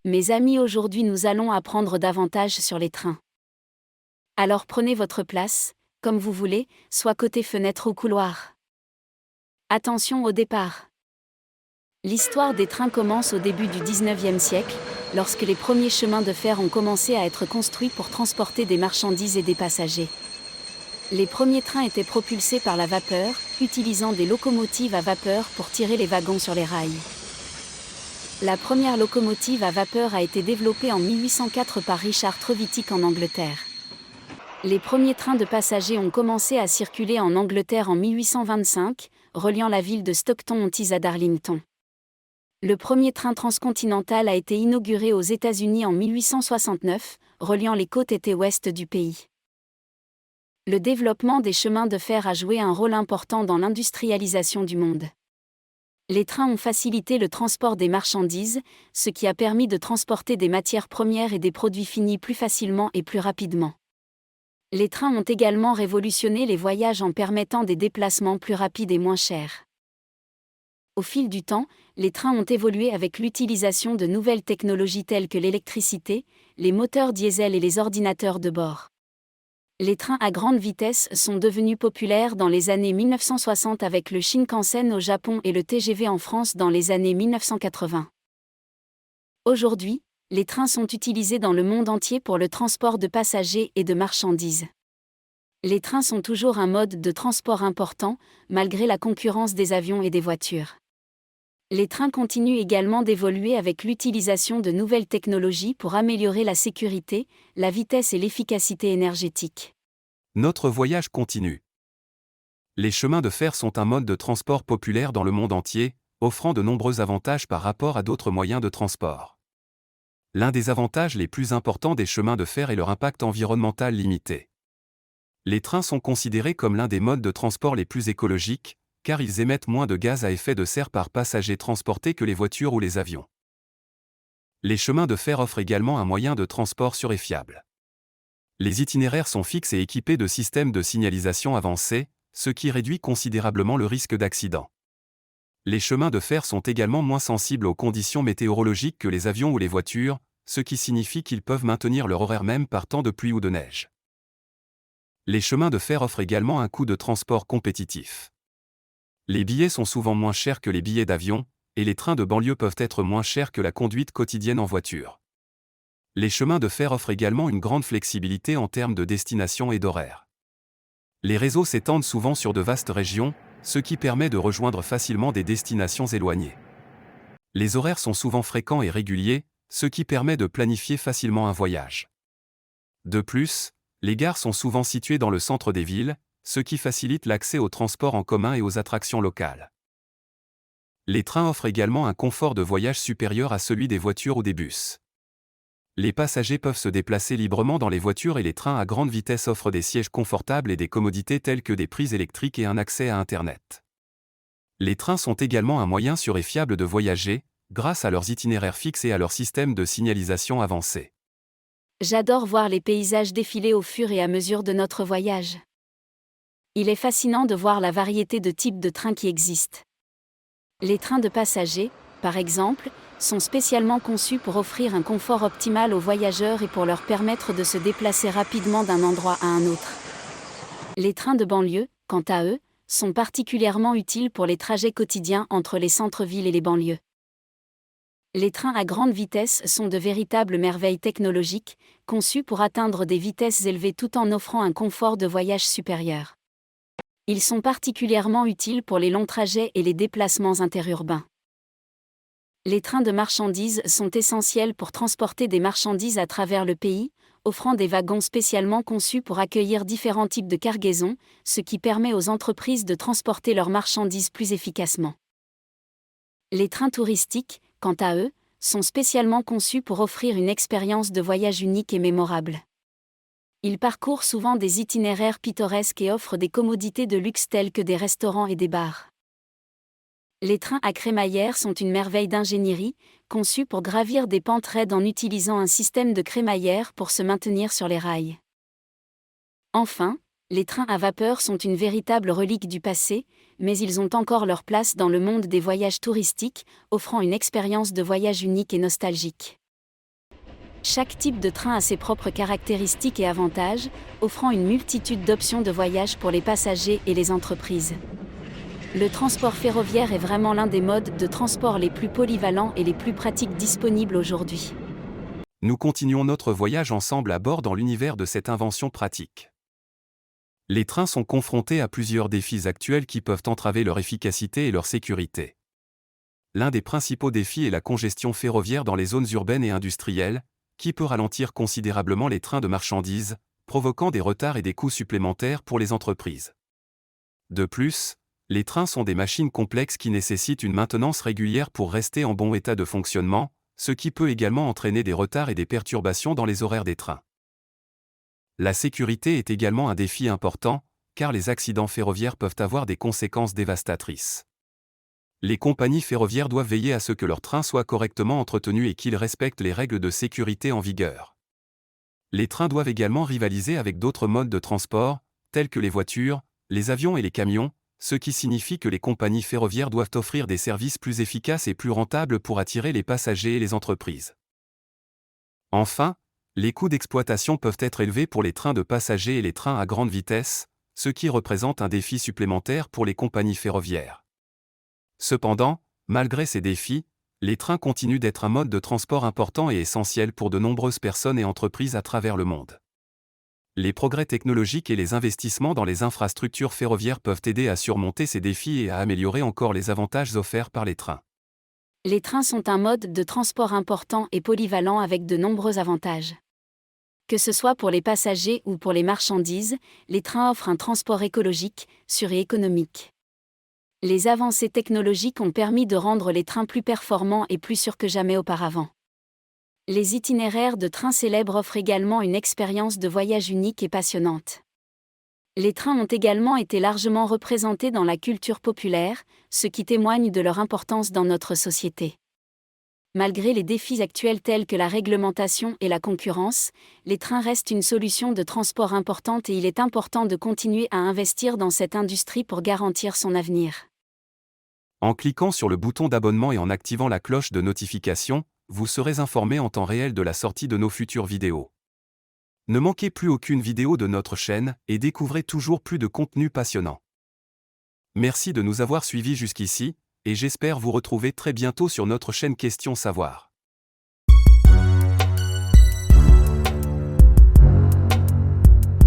Mes amis, aujourd'hui nous allons apprendre davantage sur les trains. Alors prenez votre place, comme vous voulez, soit côté fenêtre ou couloir. Attention au départ. L'histoire des trains commence au début du 19e siècle, lorsque les premiers chemins de fer ont commencé à être construits pour transporter des marchandises et des passagers. Les premiers trains étaient propulsés par la vapeur, utilisant des locomotives à vapeur pour tirer les wagons sur les rails. La première locomotive à vapeur a été développée en 1804 par Richard Trevithick en Angleterre. Les premiers trains de passagers ont commencé à circuler en Angleterre en 1825, reliant la ville de Stockton-on-Tees à Darlington. Le premier train transcontinental a été inauguré aux États-Unis en 1869, reliant les côtes est et ouest du pays. Le développement des chemins de fer a joué un rôle important dans l'industrialisation du monde. Les trains ont facilité le transport des marchandises, ce qui a permis de transporter des matières premières et des produits finis plus facilement et plus rapidement. Les trains ont également révolutionné les voyages en permettant des déplacements plus rapides et moins chers. Au fil du temps, les trains ont évolué avec l'utilisation de nouvelles technologies telles que l'électricité, les moteurs diesel et les ordinateurs de bord. Les trains à grande vitesse sont devenus populaires dans les années 1960 avec le Shinkansen au Japon et le TGV en France dans les années 1980. Aujourd'hui, les trains sont utilisés dans le monde entier pour le transport de passagers et de marchandises. Les trains sont toujours un mode de transport important, malgré la concurrence des avions et des voitures. Les trains continuent également d'évoluer avec l'utilisation de nouvelles technologies pour améliorer la sécurité, la vitesse et l'efficacité énergétique. Notre voyage continue. Les chemins de fer sont un mode de transport populaire dans le monde entier, offrant de nombreux avantages par rapport à d'autres moyens de transport. L'un des avantages les plus importants des chemins de fer est leur impact environnemental limité. Les trains sont considérés comme l'un des modes de transport les plus écologiques, car ils émettent moins de gaz à effet de serre par passager transporté que les voitures ou les avions. Les chemins de fer offrent également un moyen de transport sûr et fiable. Les itinéraires sont fixes et équipés de systèmes de signalisation avancés, ce qui réduit considérablement le risque d'accident. Les chemins de fer sont également moins sensibles aux conditions météorologiques que les avions ou les voitures, ce qui signifie qu'ils peuvent maintenir leur horaire même par temps de pluie ou de neige. Les chemins de fer offrent également un coût de transport compétitif. Les billets sont souvent moins chers que les billets d'avion, et les trains de banlieue peuvent être moins chers que la conduite quotidienne en voiture. Les chemins de fer offrent également une grande flexibilité en termes de destination et d'horaire. Les réseaux s'étendent souvent sur de vastes régions, ce qui permet de rejoindre facilement des destinations éloignées. Les horaires sont souvent fréquents et réguliers, ce qui permet de planifier facilement un voyage. De plus, les gares sont souvent situées dans le centre des villes, ce qui facilite l'accès aux transports en commun et aux attractions locales. Les trains offrent également un confort de voyage supérieur à celui des voitures ou des bus. Les passagers peuvent se déplacer librement dans les voitures et les trains à grande vitesse offrent des sièges confortables et des commodités telles que des prises électriques et un accès à Internet. Les trains sont également un moyen sûr et fiable de voyager, grâce à leurs itinéraires fixes et à leur système de signalisation avancé. J'adore voir les paysages défiler au fur et à mesure de notre voyage. Il est fascinant de voir la variété de types de trains qui existent. Les trains de passagers, par exemple, sont spécialement conçus pour offrir un confort optimal aux voyageurs et pour leur permettre de se déplacer rapidement d'un endroit à un autre. Les trains de banlieue, quant à eux, sont particulièrement utiles pour les trajets quotidiens entre les centres-villes et les banlieues. Les trains à grande vitesse sont de véritables merveilles technologiques, conçus pour atteindre des vitesses élevées tout en offrant un confort de voyage supérieur. Ils sont particulièrement utiles pour les longs trajets et les déplacements interurbains. Les trains de marchandises sont essentiels pour transporter des marchandises à travers le pays, offrant des wagons spécialement conçus pour accueillir différents types de cargaisons, ce qui permet aux entreprises de transporter leurs marchandises plus efficacement. Les trains touristiques, quant à eux, sont spécialement conçus pour offrir une expérience de voyage unique et mémorable. Ils parcourent souvent des itinéraires pittoresques et offrent des commodités de luxe telles que des restaurants et des bars. Les trains à crémaillère sont une merveille d'ingénierie, conçus pour gravir des pentes raides en utilisant un système de crémaillère pour se maintenir sur les rails. Enfin, les trains à vapeur sont une véritable relique du passé, mais ils ont encore leur place dans le monde des voyages touristiques, offrant une expérience de voyage unique et nostalgique. Chaque type de train a ses propres caractéristiques et avantages, offrant une multitude d'options de voyage pour les passagers et les entreprises. Le transport ferroviaire est vraiment l'un des modes de transport les plus polyvalents et les plus pratiques disponibles aujourd'hui. Nous continuons notre voyage ensemble à bord dans l'univers de cette invention pratique. Les trains sont confrontés à plusieurs défis actuels qui peuvent entraver leur efficacité et leur sécurité. L'un des principaux défis est la congestion ferroviaire dans les zones urbaines et industrielles, qui peut ralentir considérablement les trains de marchandises, provoquant des retards et des coûts supplémentaires pour les entreprises. De plus, les trains sont des machines complexes qui nécessitent une maintenance régulière pour rester en bon état de fonctionnement, ce qui peut également entraîner des retards et des perturbations dans les horaires des trains. La sécurité est également un défi important, car les accidents ferroviaires peuvent avoir des conséquences dévastatrices. Les compagnies ferroviaires doivent veiller à ce que leurs trains soient correctement entretenus et qu'ils respectent les règles de sécurité en vigueur. Les trains doivent également rivaliser avec d'autres modes de transport, tels que les voitures, les avions et les camions, ce qui signifie que les compagnies ferroviaires doivent offrir des services plus efficaces et plus rentables pour attirer les passagers et les entreprises. Enfin, les coûts d'exploitation peuvent être élevés pour les trains de passagers et les trains à grande vitesse, ce qui représente un défi supplémentaire pour les compagnies ferroviaires. Cependant, malgré ces défis, les trains continuent d'être un mode de transport important et essentiel pour de nombreuses personnes et entreprises à travers le monde. Les progrès technologiques et les investissements dans les infrastructures ferroviaires peuvent aider à surmonter ces défis et à améliorer encore les avantages offerts par les trains. Les trains sont un mode de transport important et polyvalent avec de nombreux avantages. Que ce soit pour les passagers ou pour les marchandises, les trains offrent un transport écologique, sûr et économique. Les avancées technologiques ont permis de rendre les trains plus performants et plus sûrs que jamais auparavant. Les itinéraires de trains célèbres offrent également une expérience de voyage unique et passionnante. Les trains ont également été largement représentés dans la culture populaire, ce qui témoigne de leur importance dans notre société. Malgré les défis actuels tels que la réglementation et la concurrence, les trains restent une solution de transport importante et il est important de continuer à investir dans cette industrie pour garantir son avenir. En cliquant sur le bouton d'abonnement et en activant la cloche de notification, vous serez informé en temps réel de la sortie de nos futures vidéos. Ne manquez plus aucune vidéo de notre chaîne et découvrez toujours plus de contenus passionnants. Merci de nous avoir suivis jusqu'ici, et j'espère vous retrouver très bientôt sur notre chaîne Questions Savoir.